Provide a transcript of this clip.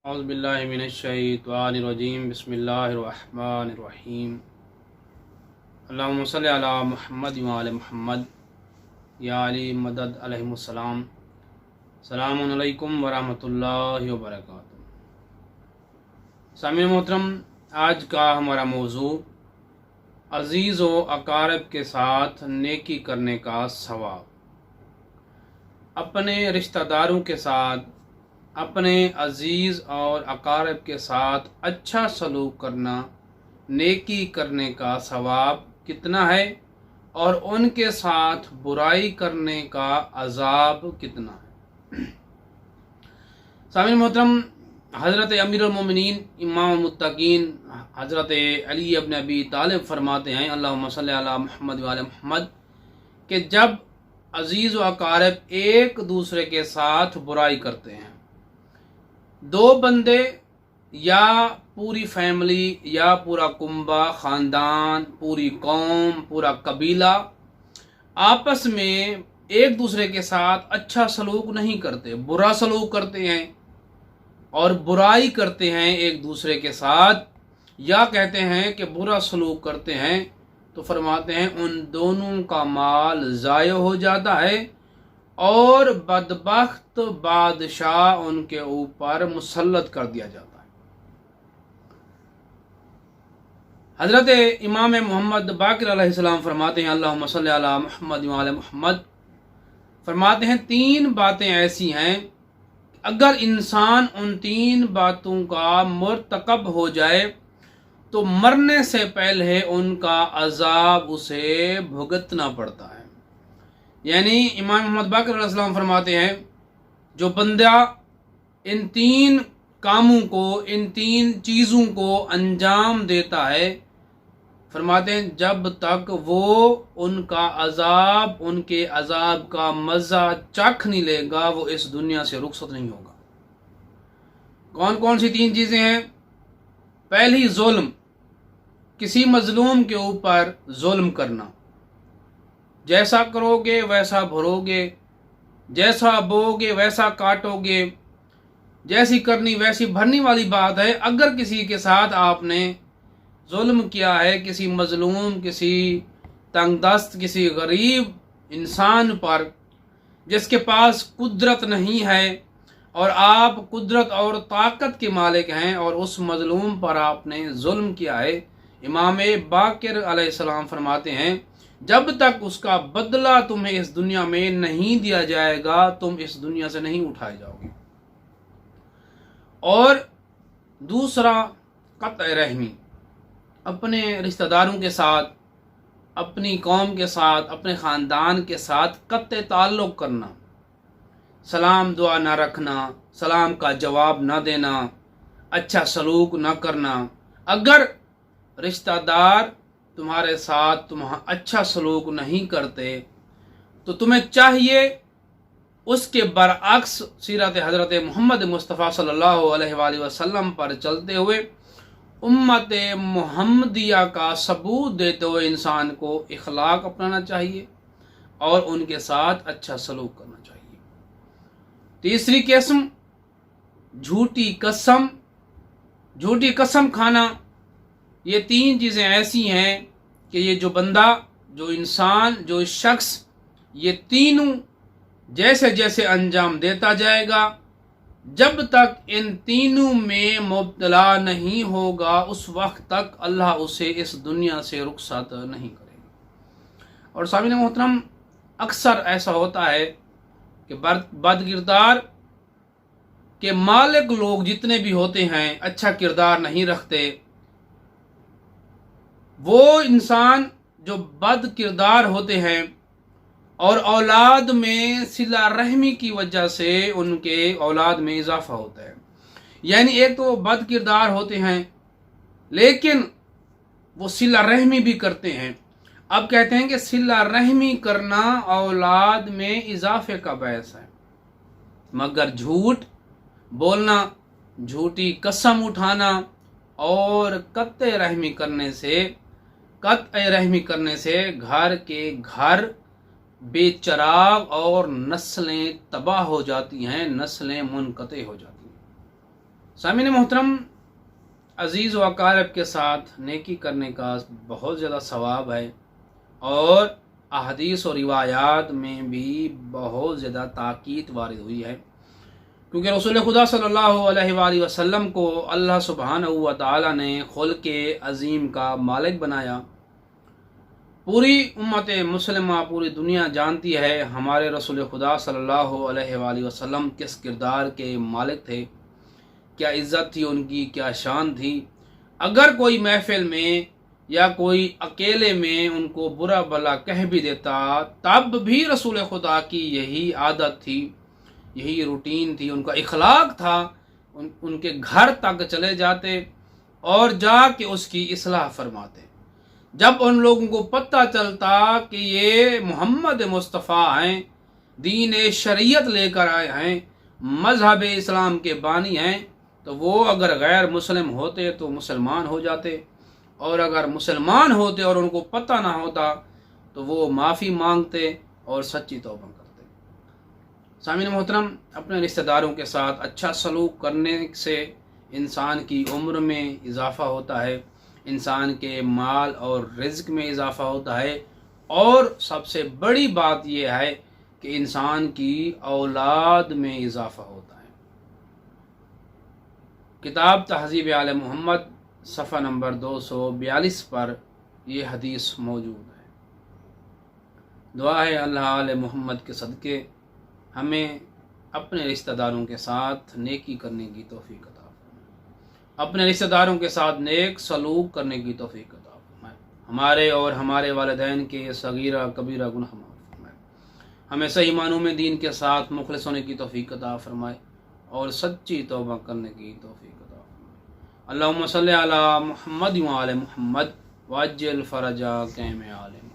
اعوذ باللہ من الشیطان الرجیم بسم اللہ الرحمن الرحیم اللہم صلی علی محمد وعلی محمد یا علی مدد علیہ السلام۔ السلام علیکم ورحمۃ اللہ وبرکاتہ۔ سامعین محترم، آج کا ہمارا موضوع عزیز و اقارب کے ساتھ نیکی کرنے کا ثواب۔ اپنے رشتہ داروں کے ساتھ، اپنے عزیز اور اقارب کے ساتھ اچھا سلوک کرنا، نیکی کرنے کا ثواب کتنا ہے، اور ان کے ساتھ برائی کرنے کا عذاب کتنا ہے۔ سامعین محترم، حضرت امیر المومنین امام المتقین حضرت علی ابن ابی طالب فرماتے ہیں، اللہم صلی علی محمد وعلی محمد، کہ جب عزیز و اقارب ایک دوسرے کے ساتھ برائی کرتے ہیں، دو بندے یا پوری فیملی یا پورا کنبہ، خاندان، پوری قوم، پورا قبیلہ آپس میں ایک دوسرے کے ساتھ اچھا سلوک نہیں کرتے، برا سلوک کرتے ہیں اور برائی کرتے ہیں ایک دوسرے کے ساتھ، یا کہتے ہیں کہ برا سلوک کرتے ہیں، تو فرماتے ہیں ان دونوں کا مال ضائع ہو جاتا ہے اور بدبخت بادشاہ ان کے اوپر مسلط کر دیا جاتا ہے۔ حضرت امام محمد باقر علیہ السلام فرماتے ہیں، اللہم صلی علی محمد وعلی محمد، فرماتے ہیں تین باتیں ایسی ہیں اگر انسان ان تین باتوں کا مرتکب ہو جائے تو مرنے سے پہلے ان کا عذاب اسے بھگتنا پڑتا ہے۔ یعنی امام محمد باقر علیہ السلام فرماتے ہیں، جو بندہ ان تین کاموں کو، ان تین چیزوں کو انجام دیتا ہے، فرماتے ہیں جب تک وہ ان کا عذاب، ان کے عذاب کا مزہ چکھ نہیں لے گا، وہ اس دنیا سے رخصت نہیں ہوگا۔ کون کون سی تین چیزیں ہیں؟ پہلی، ظلم، کسی مظلوم کے اوپر ظلم کرنا، جیسا کرو گے ویسا بھرو گے، جیسا بو گے ویسا کاٹو گے، جیسی کرنی ویسی بھرنی والی بات ہے۔ اگر کسی کے ساتھ آپ نے ظلم کیا ہے، کسی مظلوم، کسی تنگ دست، کسی غریب انسان پر جس کے پاس قدرت نہیں ہے، اور آپ قدرت اور طاقت کے مالک ہیں، اور اس مظلوم پر آپ نے ظلم کیا ہے، امام باقر علیہ السلام فرماتے ہیں جب تک اس کا بدلہ تمہیں اس دنیا میں نہیں دیا جائے گا، تم اس دنیا سے نہیں اٹھائے جاؤ گے۔ اور دوسرا، قطع رحمی، اپنے رشتہ داروں کے ساتھ، اپنی قوم کے ساتھ، اپنے خاندان کے ساتھ قطع تعلق کرنا، سلام دعا نہ رکھنا، سلام کا جواب نہ دینا، اچھا سلوک نہ کرنا۔ اگر رشتہ دار تمہارے ساتھ اچھا سلوک نہیں کرتے تو تمہیں چاہیے اس کے برعکس سیرت حضرت محمد مصطفیٰ صلی اللہ علیہ وآلہ وسلم پر چلتے ہوئے، امت محمدیہ کا ثبوت دیتے ہوئے انسان کو اخلاق اپنانا چاہیے اور ان کے ساتھ اچھا سلوک کرنا چاہیے۔ تیسری قسم، جھوٹی قسم، جھوٹی قسم کھانا۔ یہ تین چیزیں ایسی ہیں کہ یہ جو بندہ، جو انسان، جو شخص یہ تینوں جیسے جیسے انجام دیتا جائے گا، جب تک ان تینوں میں مبتلا نہیں ہوگا اس وقت تک اللہ اسے اس دنیا سے رخصت نہیں کرے گا۔ اور سامعین محترم، اکثر ایسا ہوتا ہے کہ بد کردار کے مالک لوگ جتنے بھی ہوتے ہیں اچھا کردار نہیں رکھتے۔ وہ انسان جو بد کردار ہوتے ہیں اور اولاد میں صلہ رحمی کی وجہ سے ان کے اولاد میں اضافہ ہوتا ہے، یعنی ایک تو وہ بد کردار ہوتے ہیں لیکن وہ صلہ رحمی بھی کرتے ہیں۔ اب کہتے ہیں کہ صلہ رحمی کرنا اولاد میں اضافے کا باعث ہے، مگر جھوٹ بولنا، جھوٹی قسم اٹھانا اور قطع رحمی کرنے سے گھر کے گھر بے چراغ اور نسلیں تباہ ہو جاتی ہیں، نسلیں منقطع ہو جاتی ہیں۔ سامعین محترم، عزیز و اقارب کے ساتھ نیکی کرنے کا بہت زیادہ ثواب ہے، اور احادیث و روایات میں بھی بہت زیادہ تاکید وارد ہوئی ہے، کیونکہ رسول خدا صلی اللہ علیہ وآلہ وسلم کو اللہ سبحانہ و تعالی نے خلق عظیم کا مالک بنایا۔ پوری امت مسلمہ، پوری دنیا جانتی ہے ہمارے رسول خدا صلی اللہ علیہ وآلہ وسلم کس کردار کے مالک تھے، کیا عزت تھی ان کی، کیا شان تھی۔ اگر کوئی محفل میں یا کوئی اکیلے میں ان کو برا بھلا کہہ بھی دیتا، تب بھی رسول خدا کی یہی عادت تھی، یہی روٹین تھی، ان کا اخلاق تھا، ان کے گھر تک چلے جاتے اور جا کے اس کی اصلاح فرماتے۔ جب ان لوگوں کو پتہ چلتا کہ یہ محمد مصطفیٰ ہیں، دین شریعت لے کر آئے ہیں، مذہب اسلام کے بانی ہیں، تو وہ اگر غیر مسلم ہوتے تو مسلمان ہو جاتے، اور اگر مسلمان ہوتے اور ان کو پتہ نہ ہوتا تو وہ معافی مانگتے اور سچی توبہ کرتے۔ سامعین محترم، اپنے رشتہ داروں کے ساتھ اچھا سلوک کرنے سے انسان کی عمر میں اضافہ ہوتا ہے، انسان کے مال اور رزق میں اضافہ ہوتا ہے، اور سب سے بڑی بات یہ ہے کہ انسان کی اولاد میں اضافہ ہوتا ہے۔ کتاب تہذیب آل محمد صفحہ نمبر 242 پر یہ حدیث موجود ہے۔ دعا ہے اللہ آل محمد کے صدقے ہمیں اپنے رشتہ داروں کے ساتھ نیکی کرنے کی توفیق عطا فرمائے، اپنے رشتہ داروں کے ساتھ نیک سلوک کرنے کی توفیق عطا فرمائے، ہمارے اور ہمارے والدین کے صغیرہ کبیرہ گناہ معاف فرمائے، ہمیں صحیح معنوں میں دین کے ساتھ مخلص ہونے کی توفیق عطا فرمائے اور سچی توبہ کرنے کی توفیق عطا فرمائے۔ اللہم صلی علی محمد و آل محمد وعجل فرجا قیم آل محمد۔